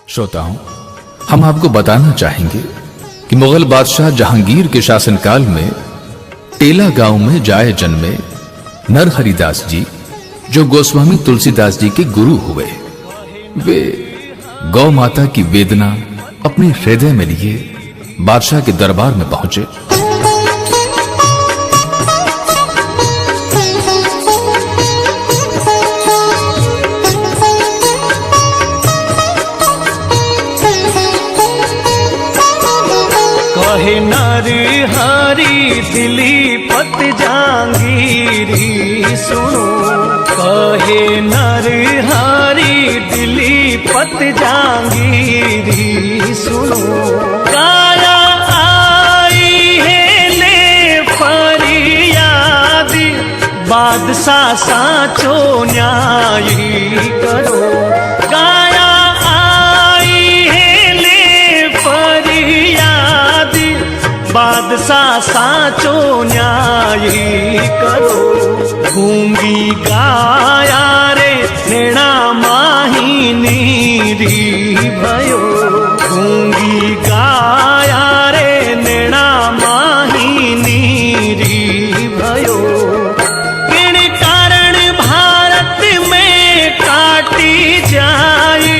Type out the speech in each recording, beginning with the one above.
श्रोताओं, हम आपको बताना चाहेंगे कि मुगल बादशाह जहांगीर के शासनकाल में टेला गांव में जाए जन्मे नरहरिदास जी, जो गोस्वामी तुलसीदास जी के गुरु हुए, वे गौ माता की वेदना अपने हृदय में लिए बादशाह के दरबार में पहुंचे। कहे नरहरि दिलीपत जहांगीरी सुनो, कहे नरहरि दिलीपत जहांगीरी सुनो। काया आई है ले फरियाद, बादशाह साचो न्यायी करो। काया आई है ले फरियाद, बादशाह साचो न्यायी करो। गूंगी गाया रे नेणा माही नीरी भयो, गूंगी गाया रे नेणा माही नीरी भयो। किन कारण भारत में काटी जाई,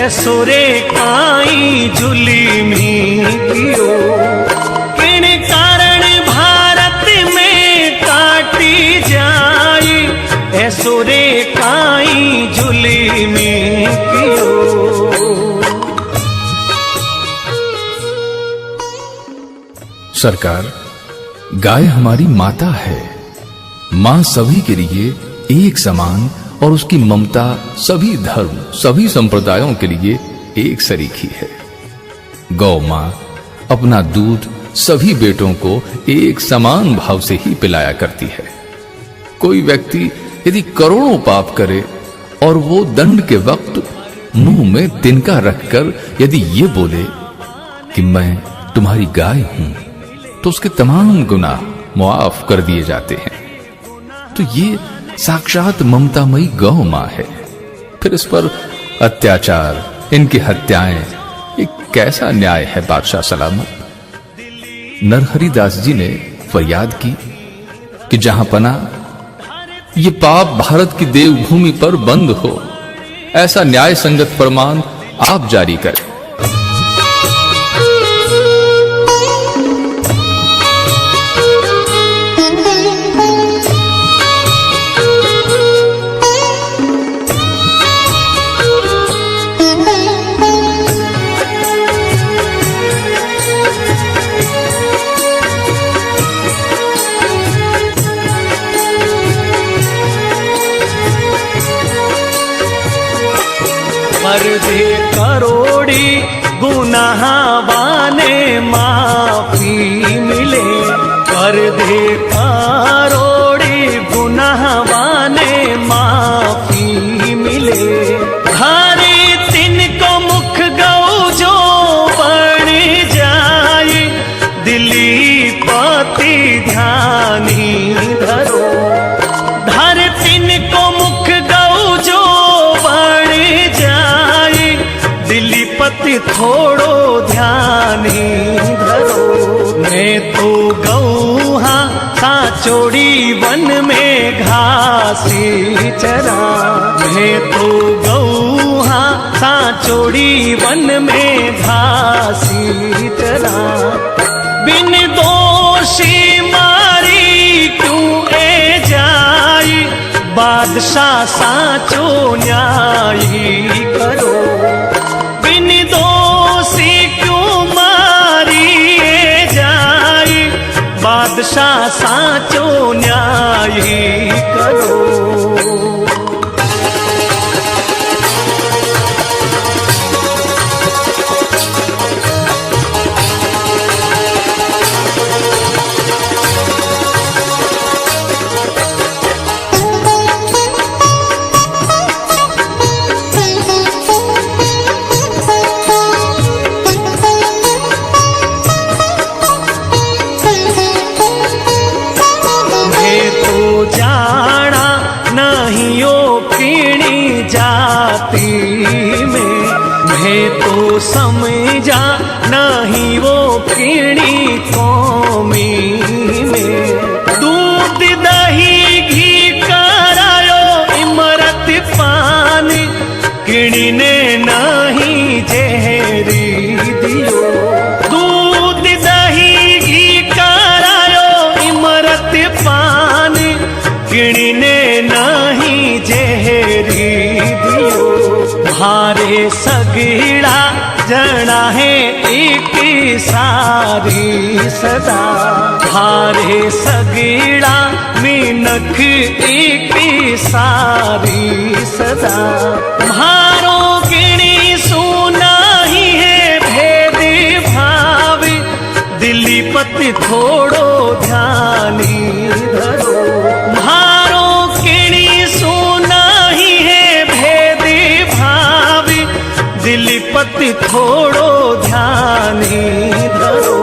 ऐसो रे काई जुल्मी कियो। किन कारण भारत में काटी जाई, ऐसो रे काई जुल्मी कियो। सरकार, गाय हमारी माता है। मां सभी के लिए एक समान और उसकी ममता सभी धर्म, सभी संप्रदायों के लिए एक सरीखी है। गौ मां अपना दूध सभी बेटों को एक समान भाव से ही पिलाया करती है। कोई व्यक्ति यदि करोड़ों पाप करे और वो दंड के वक्त मुंह में तिनका रखकर यदि ये बोले कि मैं तुम्हारी गाय हूं, तो उसके तमाम गुनाह मुआफ कर दिए जाते हैं। तो ये साक्षात ममतामयी गौ मां है। फिर इस पर अत्याचार, इनकी हत्याएं, ये कैसा न्याय है बादशाह सलामत। नरहरिदास जी ने फरियाद की कि जहां पना ये पाप भारत की देवभूमि पर बंद हो, ऐसा न्याय संगत फरमान आप जारी करें। कर दे करोड़ी गुनाहवाने माफी मिले, कर दे करोड़ी गुनाहवाने माफी मिले। हरे तिनको मुख गौ जो बन जाए, दिलीपति ध्यानी धरो। धर तिनको मुख गौ जो दिलीपति थोड़ो ध्यानी धरो। मैं तो गौहा साचोड़ी वन में घासी चरा, मैं तो गौहा साचोड़ी वन में घासी चरा। बिन दोषी मारी क्यों ए जाई, बादशाह साचो न्यायी करो। बिन दोषी क्यों मारी जाई, बादशाह साचो न्यायी करो। कहे तो समझा नहीं वो किणी कौमी में। दूध दही घी करायो इमरत पान, किणी ने नहीं जहरी दियो। दूध दही घी करायो इमरत पान, किणी ने नहीं जहरी दियो। भारे सगीड़ा जना है एक सारी सदा, भारे सगीड़ा मीनख एक सारी सदा। भारो गिणी सुना ही है भेद भाव, दिली पति थोड़ो ध्यानी धरो। भारो गिणी सुना ही है भेद भाव, दिली पति थोड़ो ध्यानी धरो।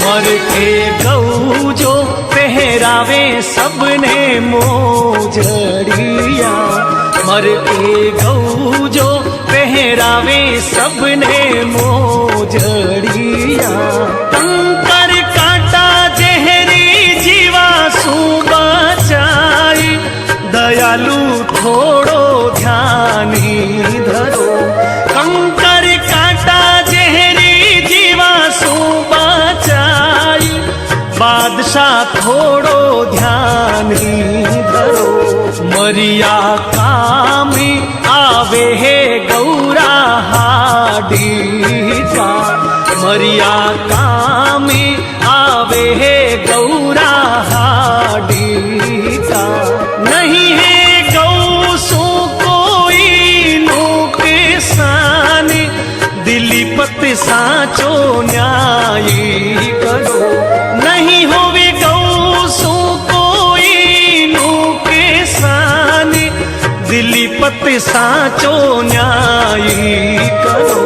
मर के गऊ जो पहरावे सबने मोजड़िया, मर के गऊ जो पहरावे सबने मोजड़िया। कंकर काटा जहरी जीवा सु बचाई, दयालु थोड़ो ध्यानी धरो। कंकर काटा जहरी जीवा सु बचाई, बादशाह थोड़ो ध्यानी धरो। मरिया कामी आवे है गौरा हाडी का, मरिया कामी आवे है गौरा हाडी का। नहीं है गौ सु कोई नुकसान, दिली पत साचो न्यायी करो। नहीं होवे गौ सु कोई नुकसान, दिली पत साचो न्यायी करो।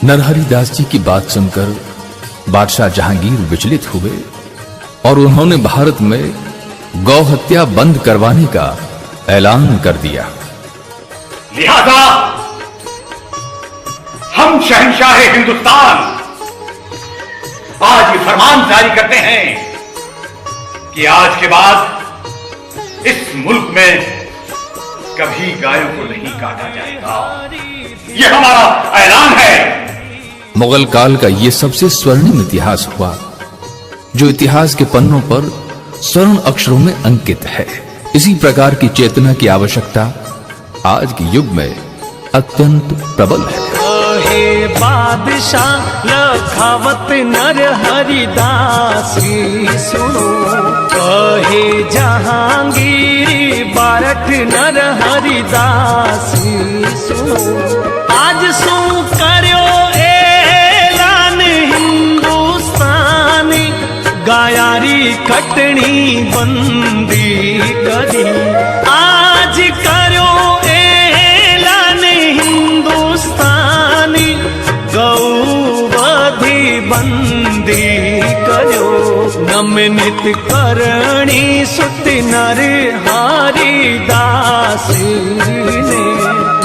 नरहरि दास जी की बात सुनकर बादशाह जहांगीर विचलित हुए और उन्होंने भारत में गौ हत्या बंद करवाने का ऐलान कर दिया। लिहाजा हम शहंशाह हिंदुस्तान आज ये फरमान जारी करते हैं कि आज के बाद इस मुल्क में कभी गायों को नहीं काटा जाएगा। ये हमारा ऐलान है। मुगल काल का ये सबसे स्वर्णिम इतिहास हुआ जो इतिहास के पन्नों पर स्वर्ण अक्षरों में अंकित है। इसी प्रकार की चेतना की आवश्यकता आज के युग में अत्यंत प्रबल है। कहे बादशाह लखावत नरहरि दासी सुनो, कहे जहांगीर बारठ नरहरि दासी सुनो। आज सु करो ऐलान हिंदुस्तान, गायारी कटनी बंदी करी। आज करो ऐलान हिंदुस्तान, गौवधि बंदी करो। नमनित करणी सुत नरहरि दास ने,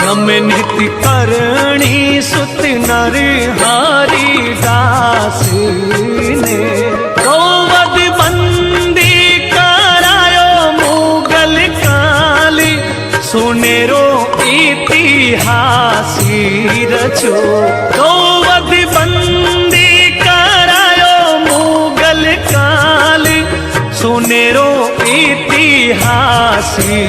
नमनित करणी सुत नरहरि दास ने। गौवध बंदी करायो मुगल काल, सुनेरो इतिहासी रचो। गौवध बंदी करायो मुगल काल, सुनेरो इतिहासी